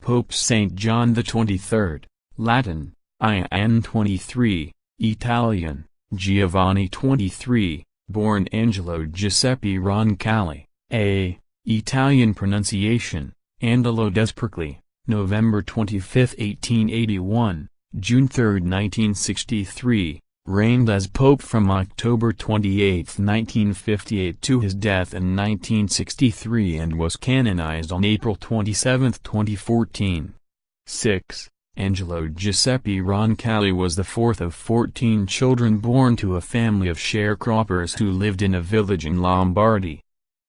Pope Saint John the 23rd, Latin, IN 23, Italian, Giovanni 23, born Angelo Giuseppe Roncalli, a. Italian pronunciation, Angelo Despercli, November 25, 1881, June 3, 1963, reigned as Pope from October 28, 1958 to his death in 1963 and was canonized on April 27, 2014. 6. Angelo Giuseppe Roncalli was the fourth of 14 children born to a family of sharecroppers who lived in a village in Lombardy.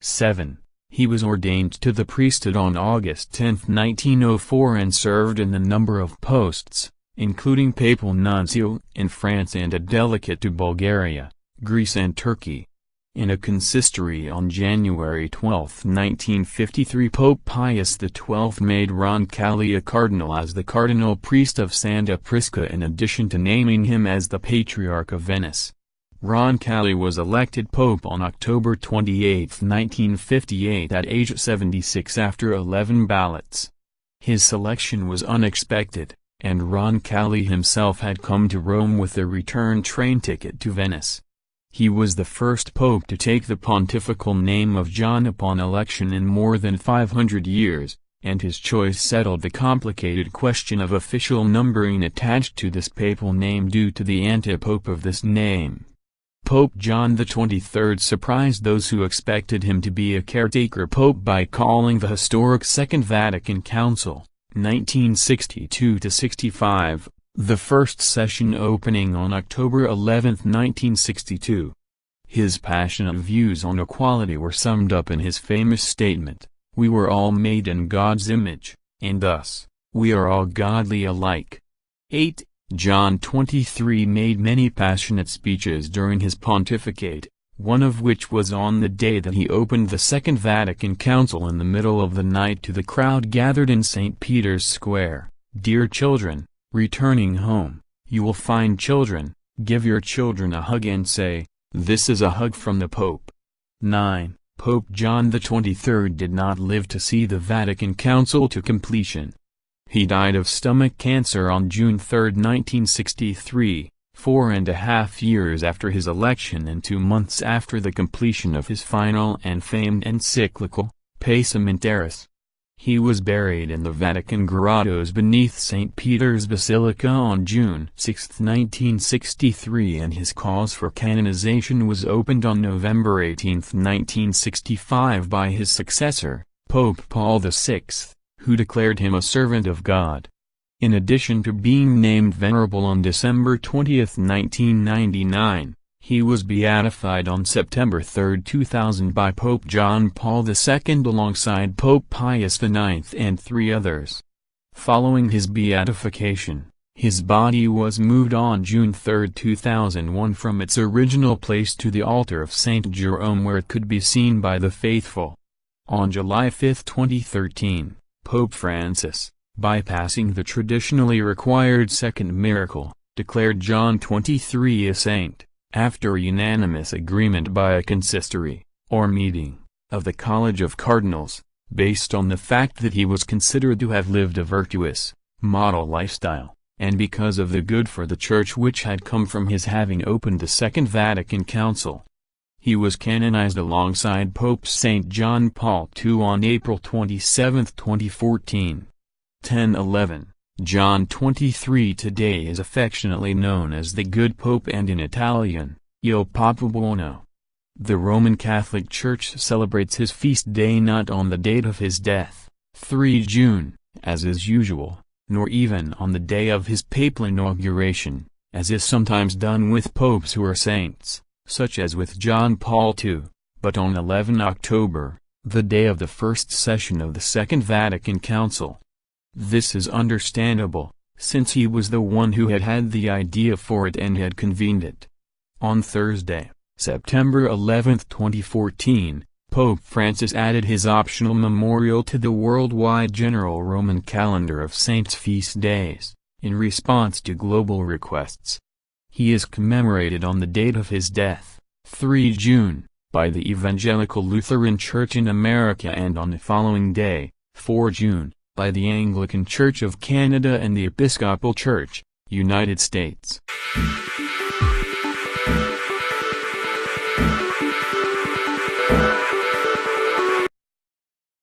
7. He was ordained to the priesthood on August 10, 1904 and served in a number of posts, including papal nuncio in France and a delegate to Bulgaria, Greece and Turkey. In a consistory on January 12, 1953, Pope Pius XII made Roncalli a cardinal as the cardinal priest of Santa Prisca in addition to naming him as the Patriarch of Venice. Roncalli was elected pope on October 28, 1958 at age 76 after 11 ballots. His selection was unexpected, and Roncalli himself had come to Rome with a return train ticket to Venice. He was the first pope to take the pontifical name of John upon election in more than 500 years, and his choice settled the complicated question of official numbering attached to this papal name due to the antipope of this name. Pope John XXIII surprised those who expected him to be a caretaker pope by calling the historic Second Vatican Council, 1962–65, the first session opening on October 11, 1962. His passionate views on equality were summed up in his famous statement, "We were all made in God's image, and thus, we are all godly alike." 8. John XXIII made many passionate speeches during his pontificate, one of which was on the day that he opened the Second Vatican Council in the middle of the night to the crowd gathered in St. Peter's Square. "Dear children, returning home, you will find children, give your children a hug and say, 'This is a hug from the Pope.'" 9. Pope John XXIII did not live to see the Vatican Council to completion. He died of stomach cancer on June 3, 1963, 4.5 years after his election and 2 months after the completion of his final and famed encyclical, Pacem in Terris. He was buried in the Vatican grottos beneath St. Peter's Basilica on June 6, 1963, and his cause for canonization was opened on November 18, 1965 by his successor, Pope Paul VI, who declared him a servant of God. In addition to being named venerable on December 20, 1999, he was beatified on September 3, 2000 by Pope John Paul II alongside Pope Pius IX and 3 others. Following his beatification, his body was moved on June 3, 2001 from its original place to the altar of St. Jerome where it could be seen by the faithful. On July 5, 2013, Pope Francis, bypassing the traditionally required second miracle, declared John XXIII a saint, after unanimous agreement by a consistory, or meeting, of the College of Cardinals, based on the fact that he was considered to have lived a virtuous, model lifestyle, and because of the good for the Church which had come from his having opened the Second Vatican Council. He was canonized alongside Pope St. John Paul II on April 27, 2014. 10-11. John XXIII today is affectionately known as the Good Pope and in Italian, Il Papa Buono. The Roman Catholic Church celebrates his feast day not on the date of his death, 3 June, as is usual, nor even on the day of his papal inauguration, as is sometimes done with popes who are saints, such as with John Paul II, but on 11 October, the day of the first session of the Second Vatican Council. This is understandable, since he was the one who had had the idea for it and had convened it. On Thursday, September 11, 2014, Pope Francis added his optional memorial to the worldwide general Roman calendar of saints' feast days, in response to global requests. He is commemorated on the date of his death, 3 June, by the Evangelical Lutheran Church in America, and on the following day, 4 June, by the Anglican Church of Canada and the Episcopal Church, United States.